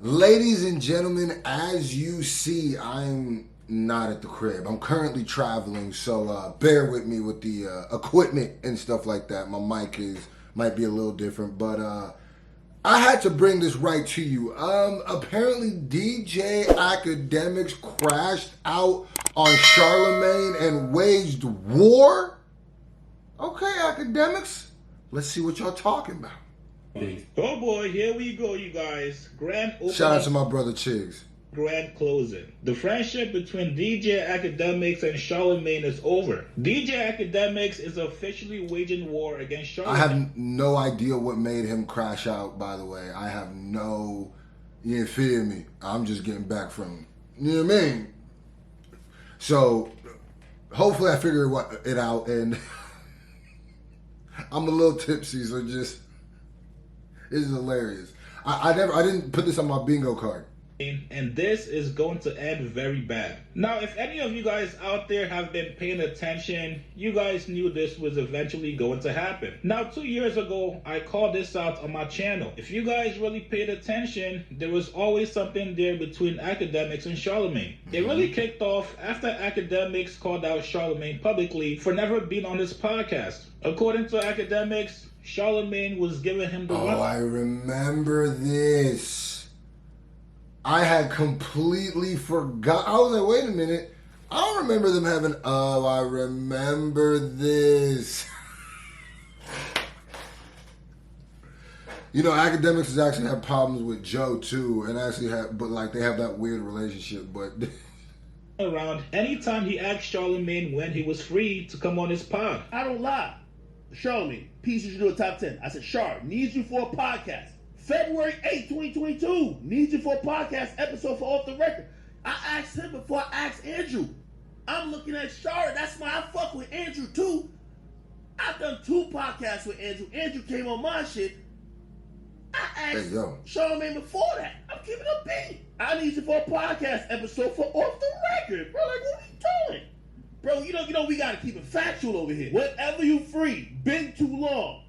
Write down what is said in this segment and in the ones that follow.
Ladies and gentlemen, as you see, I'm not at the crib. I'm currently traveling, so bear with me with the equipment and stuff like that. My mic might be a little different, but I had to bring this right to you. Apparently DJ Akademiks crashed out on Charlamagne and waged war. Okay, Akademiks, let's see what y'all talking about. Oh boy, here we go, you guys. Grand opening. Shout out to my brother Chigs. Grand closing. The friendship between DJ Akademiks and Charlamagne is over. DJ Akademiks is officially waging war against Charlamagne. I have no idea what made him crash out, by the way. You feel me? I'm just getting back from, you know what I mean? So, hopefully I figure it out, and I'm a little tipsy, so just, this is hilarious. I didn't put this on my bingo card. And this is going to end very bad. Now, if any of you guys out there have been paying attention, you guys knew this was eventually going to happen. Now, 2 years ago, I called this out on my channel. If you guys really paid attention, there was always something there between Akademiks and Charlamagne. It really kicked off after Akademiks called out Charlamagne publicly for never being on his podcast. According to Akademiks, Charlamagne was giving him the Oh, I remember this. I had completely forgot. I was like, wait a minute. I don't remember them having, I remember this. You know, Akademiks has actually had problems with Joe too, and they have that weird relationship, but around anytime he asked Charlamagne when he was free to come on his pod. I don't lie. Charlamagne, Peace, you should do a top 10. I said, Char, needs you for a podcast. February 8, 2022, needs you for a podcast episode for Off the Record. I asked him before I asked Andrew. I'm looking at Char. That's why I fuck with Andrew too. I've done 2 podcasts with Andrew. Andrew came on my shit. I asked Charlamagne before that. I'm keeping a beat. I need you for a podcast episode for Off the Record. Bro, like, what are you doing? Bro, you know we gotta keep it factual over here. Whenever you free, been too long.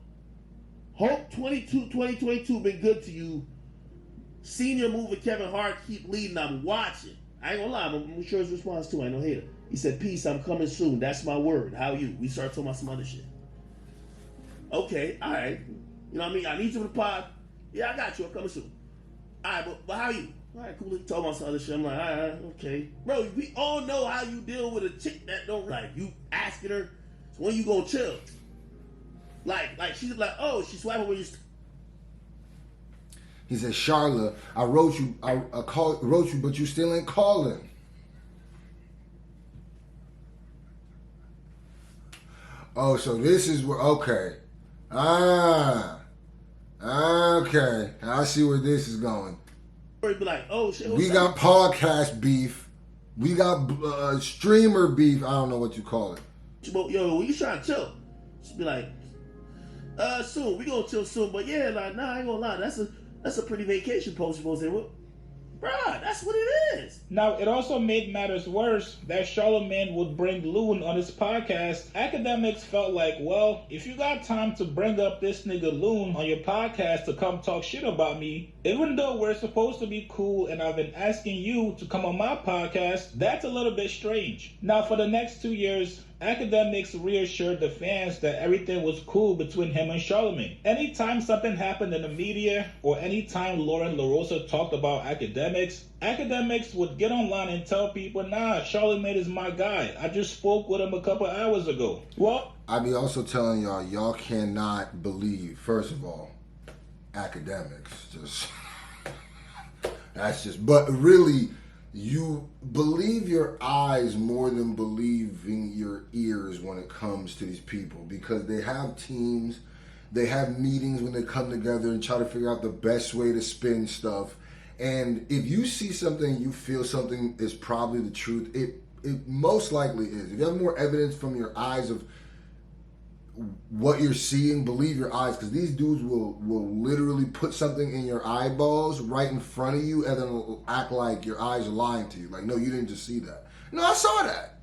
Hope 2022 been good to you. Senior move with Kevin Hart, keep leading. I'm watching. I ain't gonna lie, I'm sure his response too. I ain't no hater. He said, Peace, I'm coming soon. That's my word. How you? We start talking about some other shit. Okay, all right. You know what I mean? I need you for the pod. Yeah, I got you. I'm coming soon. All right, but how you? All right, cool. Talk about some other shit. I'm like, all right, okay. Bro, we all know how you deal with a chick that don't like you asking her, so when you gonna chill? Like she's like, oh, she's swiping when you. He said, Charla, I wrote you, wrote you, but you still ain't calling. Oh, so this is where, okay. Okay. I see where this is going. Or be like, oh shit. We got podcast beef. We got streamer beef. I don't know what you call it. Yo, when you trying to chill, just be like, soon. We gonna chill soon. But yeah, like, nah, I ain't gonna lie. That's a pretty vacation post you're supposed to say. Well, bruh, that's what it is. Now, it also made matters worse that Charlamagne would bring Loon on his podcast. Akademiks felt like, well, if you got time to bring up this nigga Loon on your podcast to come talk shit about me, even though we're supposed to be cool and I've been asking you to come on my podcast, that's a little bit strange. Now, for the next 2 years, Akademiks reassured the fans that everything was cool between him and Charlamagne. Anytime something happened in the media or anytime Lauren LaRosa talked about Akademiks would get online and tell people, nah, Charlamagne is my guy. I just spoke with him a couple hours ago. Well, I be also telling y'all cannot believe, first of all, Akademiks. But really, you believe your eyes more than believing your ears when it comes to these people, because they have teams, they have meetings when they come together and try to figure out the best way to spin stuff. And if you see something, you feel something is probably the truth, it most likely is. If you have more evidence from your eyes of what you're seeing, believe your eyes, because these dudes will literally put something in your eyeballs right in front of you and then act like your eyes are lying to you. Like, no, you didn't just see that. No, I saw that.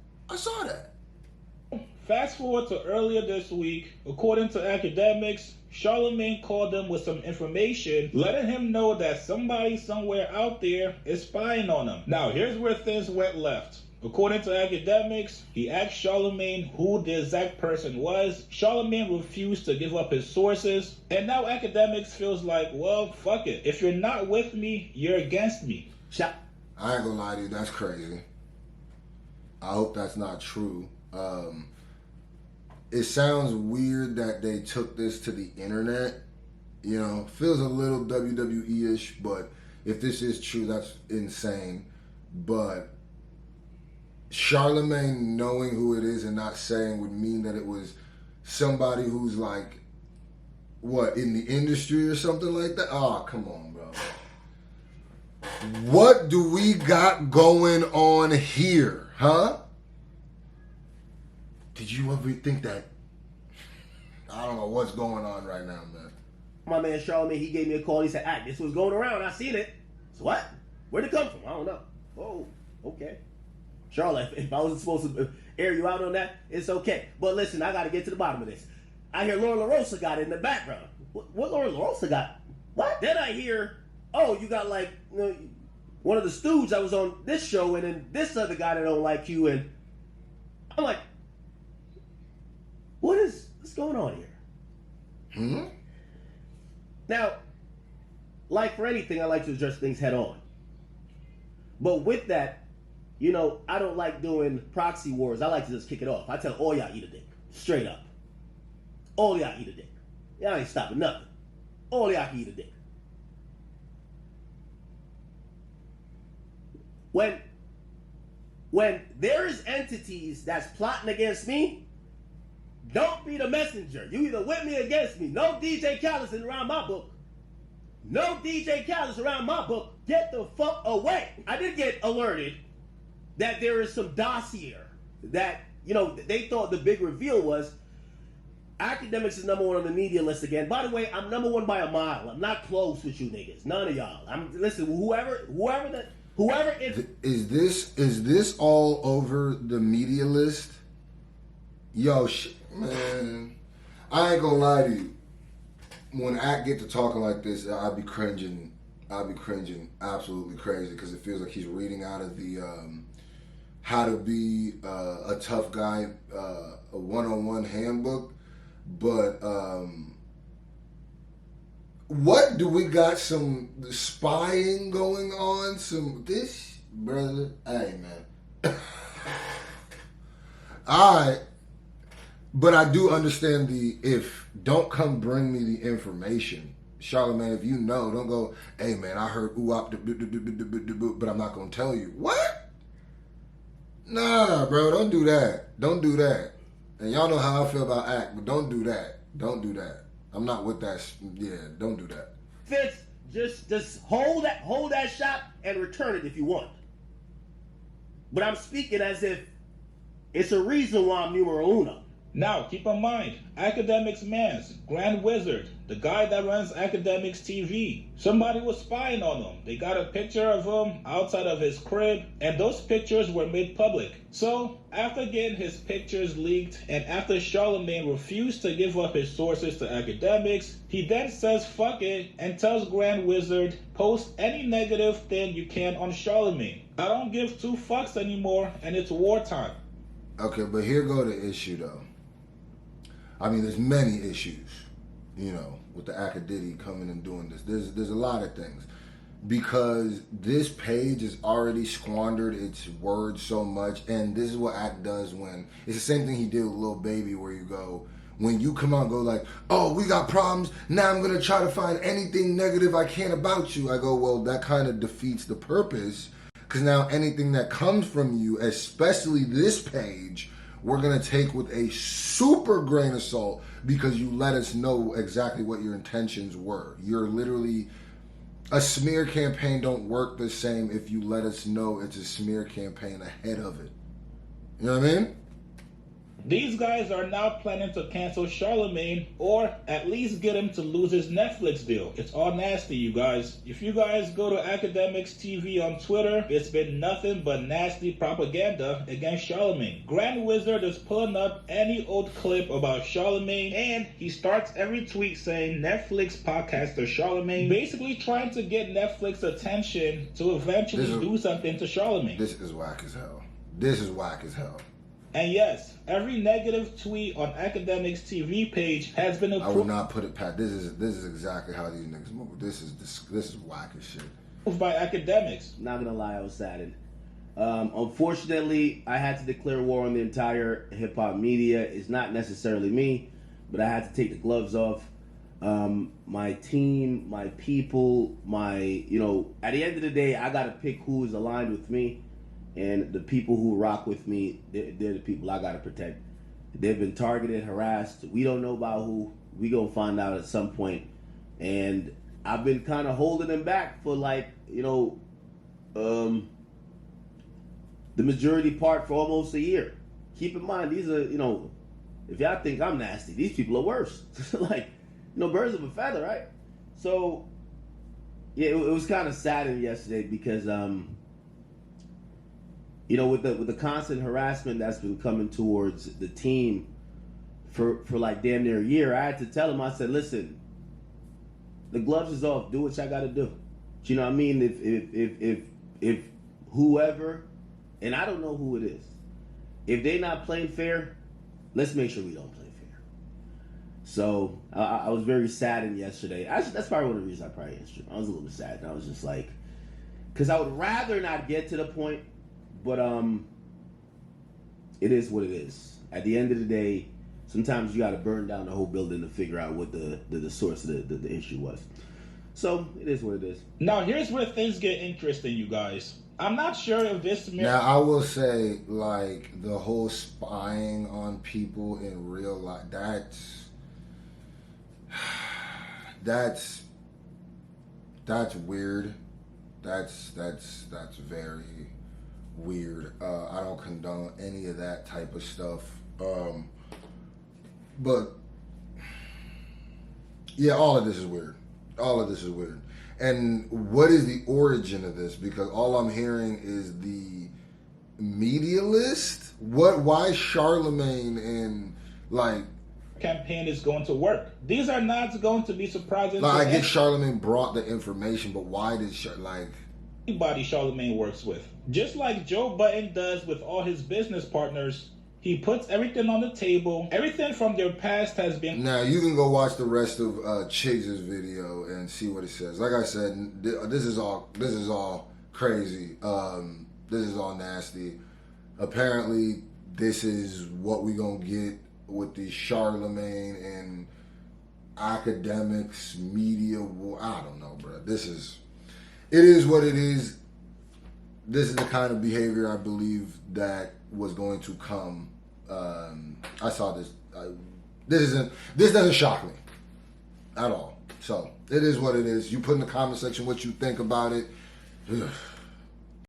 Fast forward to earlier this week, according to Akademiks, Charlamagne called him with some information, letting him know that somebody somewhere out there is spying on him. Now, here's where things went left. According to Akademiks, he asked Charlamagne who the exact person was. Charlamagne refused to give up his sources. And now Akademiks feels like, well, fuck it. If you're not with me, you're against me. I ain't gonna lie to you, that's crazy. I hope that's not true. It sounds weird that they took this to the internet. You know, feels a little WWE-ish, but if this is true, that's insane. But Charlamagne knowing who it is and not saying would mean that it was somebody who's like, what, in the industry or something like that? Oh, come on, bro. What do we got going on here, huh? Did you ever think that? I don't know what's going on right now, man. My man Charlamagne, he gave me a call. He said, this was going around. I seen it. So what? Where'd it come from? I don't know. Oh, okay. Charlotte, if I wasn't supposed to air you out on that, it's okay. But listen, I got to get to the bottom of this. I hear Lauren LaRosa got it in the background. What Lauren LaRosa got? What? Then I hear, you got like one of the stooges that was on this show, and then this other guy that don't like you, and I'm like, what's going on here? Now, like for anything, I like to address things head on. But with that, I don't like doing proxy wars. I like to just kick it off. I tell all y'all eat a dick. Straight up. All y'all eat a dick. Y'all ain't stopping nothing. All y'all can eat a dick. When there is entities that's plotting against me, don't be the messenger. You either with me or against me. No DJ Khaled's around my book. No DJ Khaled's around my book. Get the fuck away. I did get alerted that there is some dossier that, they thought the big reveal was Akademiks is number one on the media list again. By the way, I'm number one by a mile. I'm not close with you niggas. None of y'all. Listen, whoever is this all over the media list? Yo, man, I ain't gonna lie to you. When I get to talking like this, I'll be cringing absolutely crazy because it feels like he's reading out of the How to Be a Tough Guy, a one-on-one handbook. But what do we got? Some spying going on? This brother? Hey, man. All right. But I do understand don't come bring me the information. Charlamagne, if you know, don't go, hey man, I heard but I'm not going to tell you. What? Nah, bro, don't do that. Don't do that. And y'all know how I feel about act, but don't do that. Don't do that. I'm not with that. Yeah, don't do that. Fitz, just hold that shot and return it if you want. But I'm speaking as if it's a reason why I'm numero uno. Now, keep in mind, Akademiks Mans, Grand Wizard, the guy that runs Akademiks TV. Somebody was spying on him. They got a picture of him outside of his crib, and those pictures were made public. So, after getting his pictures leaked, and after Charlamagne refused to give up his sources to Akademiks, he then says fuck it, and tells Grand Wizard, post any negative thing you can on Charlamagne. I don't give two fucks anymore, and it's wartime. Okay, but here go the issue though. I mean, there's many issues, with the Akadidi coming and doing this. There's a lot of things. Because this page has already squandered its words so much, and this is what Act does when, it's the same thing he did with Lil Baby, where you go, when you come out and go like, oh, we got problems, now I'm going to try to find anything negative I can about you. I go, well, that kind of defeats the purpose, because now anything that comes from you, especially this page, we're going to take with a super grain of salt because you let us know exactly what your intentions were. You're literally, a smear campaign don't work the same if you let us know it's a smear campaign ahead of it. You know what I mean? These guys are now planning to cancel Charlamagne or at least get him to lose his Netflix deal. It's all nasty, you guys. If you guys go to Akademiks TV on Twitter, it's been nothing but nasty propaganda against Charlamagne. Grand Wizard is pulling up any old clip about Charlamagne, and he starts every tweet saying Netflix podcaster Charlamagne, basically trying to get Netflix attention to eventually do something to Charlamagne. This is whack as hell. This is whack as hell. And yes, every negative tweet on Akademiks TV page has been approved. I would not put it past. This is exactly how these niggas move. This is whack as shit. By Akademiks. Not gonna lie, I was saddened. Unfortunately, I had to declare war on the entire hip hop media. It's not necessarily me, but I had to take the gloves off. My team, my people, at the end of the day, I gotta pick who is aligned with me. And the people who rock with me, they're the people I gotta protect. They've been targeted, harassed. We don't know about who. We gonna find out at some point. And I've been kind of holding them back for the majority part for almost a year. Keep in mind, these are, if y'all think I'm nasty, these people are worse. Birds of a feather, right? So, yeah, it was kind of saddening yesterday because, with the constant harassment that's been coming towards the team for like damn near a year, I had to tell him, I said, listen, the gloves is off. Do what y'all got to do. You know what I mean? If whoever, and I don't know who it is, if they not playing fair, let's make sure we don't play fair. So I was very saddened yesterday. Actually, that's probably one of the reasons I probably answered. I was a little bit sad. And I was just like, because I would rather not get to the point. But it is what it is. At the end of the day, sometimes you got to burn down the whole building to figure out what the source of the issue was. So it is what it is. Now here's where things get interesting, you guys. I'm not sure if this. Now I will say, the whole spying on people in real life. That's weird. That's very weird. I don't condone any of that type of stuff. But yeah, all of this is weird. And what is the origin of this? Because all I'm hearing is the media list. Why Charlamagne and campaign is going to work? These are not going to be surprising. I get Charlamagne brought the information, but why did anybody Charlamagne works with? Just like Joe Budden does with all his business partners, he puts everything on the table. Everything from their past has been... Now, you can go watch the rest of Chiggs's video and see what it says. Like I said, this is all crazy. This is all nasty. Apparently, this is what we gonna get with the Charlamagne and Akademiks media war. I don't know, bro. It is what it is. This is the kind of behavior I believe that was going to come. I saw this. This doesn't shock me at all. So it is what it is. You put in the comment section what you think about it.